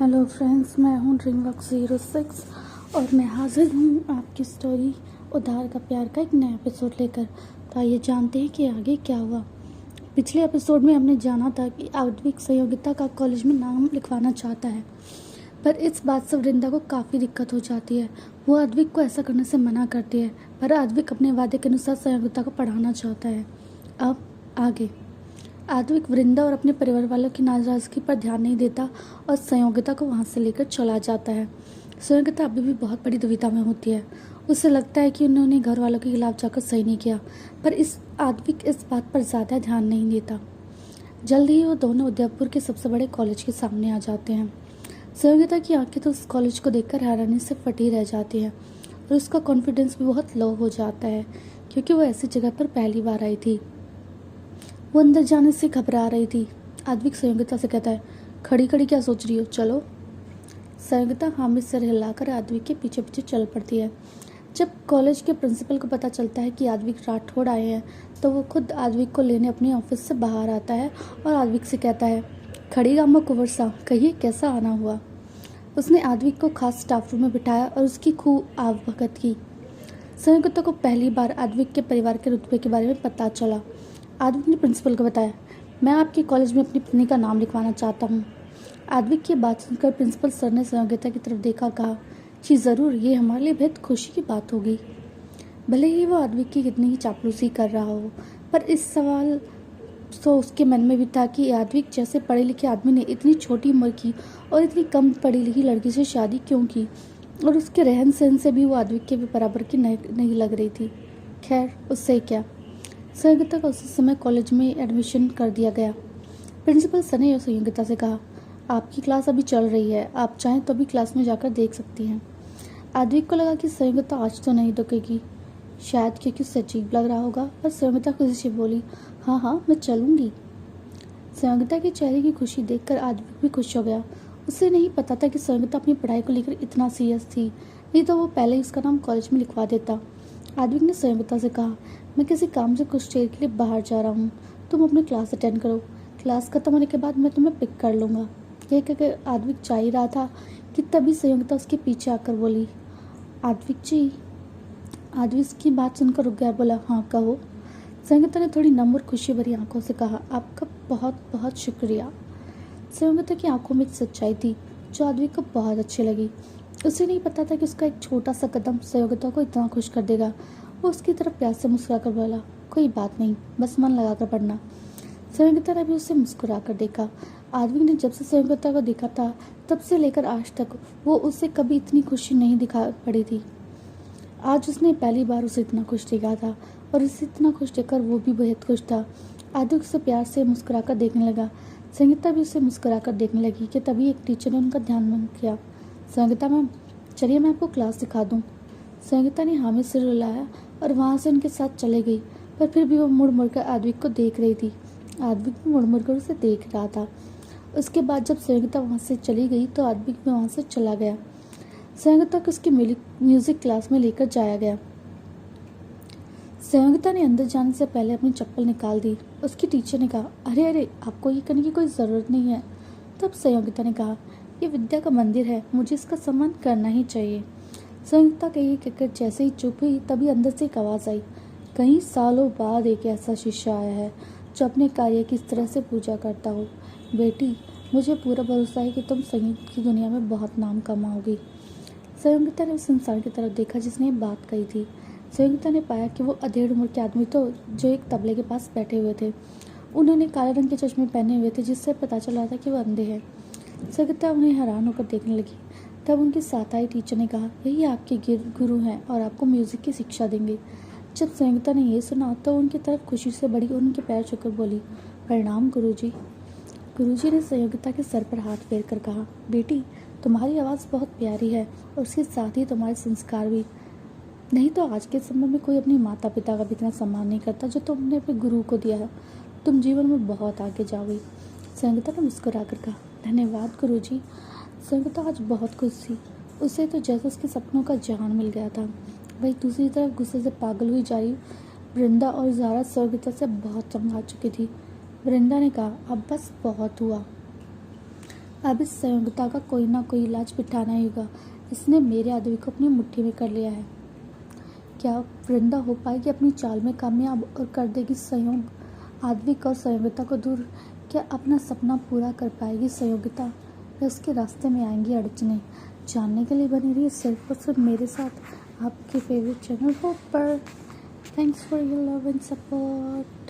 Hello friends, मैं हूँ DreamWorks 06 और मैं हाजिर हूँ आपकी स्टोरी उधार का प्यार का एक नया एपिसोड लेकर। तो आइए जानते हैं कि आगे क्या हुआ। पिछले एपिसोड में हमने जाना था कि आद्विक संयोगिता का कॉलेज में नाम लिखवाना चाहता है, पर इस बात से वृंदा को काफ़ी दिक्कत हो जाती है। वो आद्विक को ऐसा करने से मना करती है, पर आद्विक अपने वादे के अनुसार संयोगिता को पढ़ाना चाहता है। अब आगे आद्विक वृंदा और अपने परिवार वालों की नाराज़गी पर ध्यान नहीं देता और संयोगिता को वहाँ से लेकर चला जाता है। संयोगिता अभी भी बहुत बड़ी दुविधा में होती है। उसे लगता है कि उन्होंने घर वालों के खिलाफ जाकर सही नहीं किया, पर आद्विक इस बात पर ज़्यादा ध्यान नहीं देता। जल्द ही वो दोनों उदयपुर के सबसे बड़े कॉलेज के सामने आ जाते हैं। संयोगिता की आंखें तो उस कॉलेज को देखकर हैरानी से फटी रह जाती है और उसका कॉन्फिडेंस भी बहुत लो हो जाता है, क्योंकि वो ऐसी जगह पर पहली बार आई थी। वो अंदर जाने से घबरा रही थी। आद्विक संयोगिता से कहता है, खड़ी खड़ी क्या सोच रही हो, चलो। संयोगिता हामिद सिर हिलाकर आद्विक के पीछे पीछे चल पड़ती है। जब कॉलेज के प्रिंसिपल को पता चलता है कि आद्विक राठौड़ आए हैं, तो वो खुद आद्विक को लेने अपने ऑफिस से बाहर आता है और आद्विक से कहता है, खड़ी गामा कुंवर साहब, कहिए कैसा आना हुआ। उसने आद्विक को खास स्टाफ रूम में बिठाया और उसकी खूब आवभगत की। संयोगिता को पहली बार आद्विक के परिवार के रुतबे के बारे में पता चला। आद्विक ने प्रिंसिपल को बताया, मैं आपके कॉलेज में अपनी पत्नी का नाम लिखवाना चाहता हूँ। आद्विक की बात सुनकर प्रिंसिपल सर ने संयोगिता की तरफ देखा, कहा, जी ज़रूर, ये हमारे लिए बेहद खुशी की बात होगी। भले ही वो आद्विक की कितनी ही चापलूसी कर रहा हो, पर इस सवाल तो उसके मन में भी था कि आद्विक जैसे पढ़े लिखे आदमी ने इतनी छोटी उम्र की और इतनी कम पढ़ी लिखी लड़की से शादी क्यों की, और उसके रहन सहन से भी वो आद्विक के बराबर की नहीं लग रही थी। खैर, उससे क्या। संयोगिता को उसी समय कॉलेज में एडमिशन कर दिया गया। प्रिंसिपल सर ने संयोगिता से कहा, आपकी क्लास अभी चल रही है, आप चाहें तो अभी क्लास में जाकर देख सकती हैं। आद्विक को लगा कि संयोगिता आज तो नहीं रुकेगी, शायद क्योंकि उसे अजीब लग रहा होगा, पर संयोगिता खुशी से बोली, हाँ हाँ, मैं चलूँगी। संयोगिता के चेहरे की खुशी देखकर आद्विक भी खुश हो गया। उसे नहीं पता था कि संयोगिता अपनी पढ़ाई को लेकर इतना सीरियस थी, नहीं तो वो पहले ही उसका नाम कॉलेज में लिखवा देता। आद्विक ने संयोगिता से कहा, मैं किसी काम से कुछ देर के लिए बाहर जा रहा हूँ, तुम अपनी क्लास अटेंड करो, क्लास खत्म होने के बाद मैं तुम्हें पिक कर लूँगा। यह कहकर आद्विक जा ही रहा था कि तभी संयोगिता उसके पीछे आकर बोली, आद्विक जी। आद्विक की बात सुनकर रुक गया, बोला, हाँ कहो। संयोगिता ने थोड़ी नम और खुशी भरी आंखों से कहा, आपका बहुत बहुत शुक्रिया। संयोगिता की आंखों में एक सच्चाई थी जो आद्विक को बहुत अच्छी लगी। उसे नहीं पता था कि उसका एक छोटा सा कदम संयोगिता को इतना खुश कर देगा। वो उसकी तरफ प्यार से मुस्कुराकर बोला, कोई बात नहीं, बस मन लगाकर पढ़ना। संयोगिता ने भी उसे मुस्कुरा कर देखा। आद्विक ने जब से संयोगिता को देखा था, तब से लेकर आज तक वो उसे कभी इतनी खुशी नहीं दिखा पड़ी थी। आज उसने पहली बार उसे इतना खुश देखा था और उसे इतना खुश देखकर वो भी बेहद खुश था। आद्विक उसे प्यार से मुस्कुराकर देखने लगा। संगीता भी उसे मुस्कुराकर देखने लगी कि तभी एक टीचर ने उनका ध्यान भंग किया। संगीता मैम, चलिए मैं आपको क्लास सिखा दूँ। संगीता ने हामी सिर हिलाया और वहाँ से उनके साथ चले गई, पर फिर भी वो मुड़ मुड़ कर आद्विक को देख रही थी। आद्विक भी मुड़ मुड़ कर उसे देख रहा था। उसके बाद जब संगीता वहाँ से चली गई तो आद्विक भी वहाँ से चला गया। संगीता को उसकी म्यूजिक क्लास में लेकर जाया गया। संयोगिता ने अंदर जाने से पहले अपनी चप्पल निकाल दी। उसकी टीचर ने कहा, अरे अरे, आपको ये करने की कोई ज़रूरत नहीं है। तब संयोगिता ने कहा, ये विद्या का मंदिर है, मुझे इसका सम्मान करना ही चाहिए। संयोगिता के ये कहकर जैसे ही चुप हुई, तभी अंदर से एक आवाज़ आई, कई सालों बाद एक ऐसा शिष्य आया है जो अपने कार्य की इस तरह से पूजा करता हो। बेटी, मुझे पूरा भरोसा है कि तुम संगीत की दुनिया में बहुत नाम कमाओगी। संयोगिता ने उस इंसान की तरफ देखा जिसने ये बात कही थी। संयोगिता ने पाया कि वो अधेड़ उम्र के आदमी तो जो एक तबले के पास बैठे हुए थे। उन्होंने काले रंग के चश्मे पहने हुए थे, जिससे पता चल रहा था कि वो अंधे हैं। संयोगिता उन्हें हैरान होकर देखने लगी। तब उनकी साथ आई टीचर ने कहा, यही आपके गुरु हैं और आपको म्यूज़िक की शिक्षा देंगे। जब संयोगिता ने ये सुना तो उनकी तरफ खुशी से बड़ी उनके पैर छूकर बोली, प्रणाम गुरुजी। गुरुजी ने संयोगिता के सर पर हाथ फेर कर कहा, बेटी, तुम्हारी आवाज़ बहुत प्यारी है और उसके साथ ही तुम्हारे संस्कार भी। नहीं तो आज के समय में कोई अपने माता पिता का भी इतना सम्मान नहीं करता जो तुमने अपने गुरु को दिया है। तुम जीवन में बहुत आगे जाओगी। संगीता ने मुस्कुरा कर कहा, धन्यवाद गुरुजी। संगीता आज बहुत खुश थी। उसे तो जैसे उसके सपनों का जहान मिल गया था। वही दूसरी तरफ गुस्से से पागल हुई जा रही वृंदा और ज़ारा संगीता से बहुत समझा चुकी थी। वृंदा ने कहा, अब बस बहुत हुआ। अब इस संयोगिता का कोई ना कोई इलाज बिठाना ही होगा। इसने मेरे आदमी को अपनी मुट्ठी में कर लिया है। क्या वृंदा हो पाएगी अपनी चाल में कामयाब और कर देगी संयोग आद्विक और संयोगिता को दूर? क्या अपना सपना पूरा कर पाएगी संयोगिता या उसके रास्ते में आएंगी अड़चने? जानने के लिए बनी रही सिर्फ और सिर्फ मेरे साथ आपके फेवरेट चैनल होप पर। Thanks for your love and support.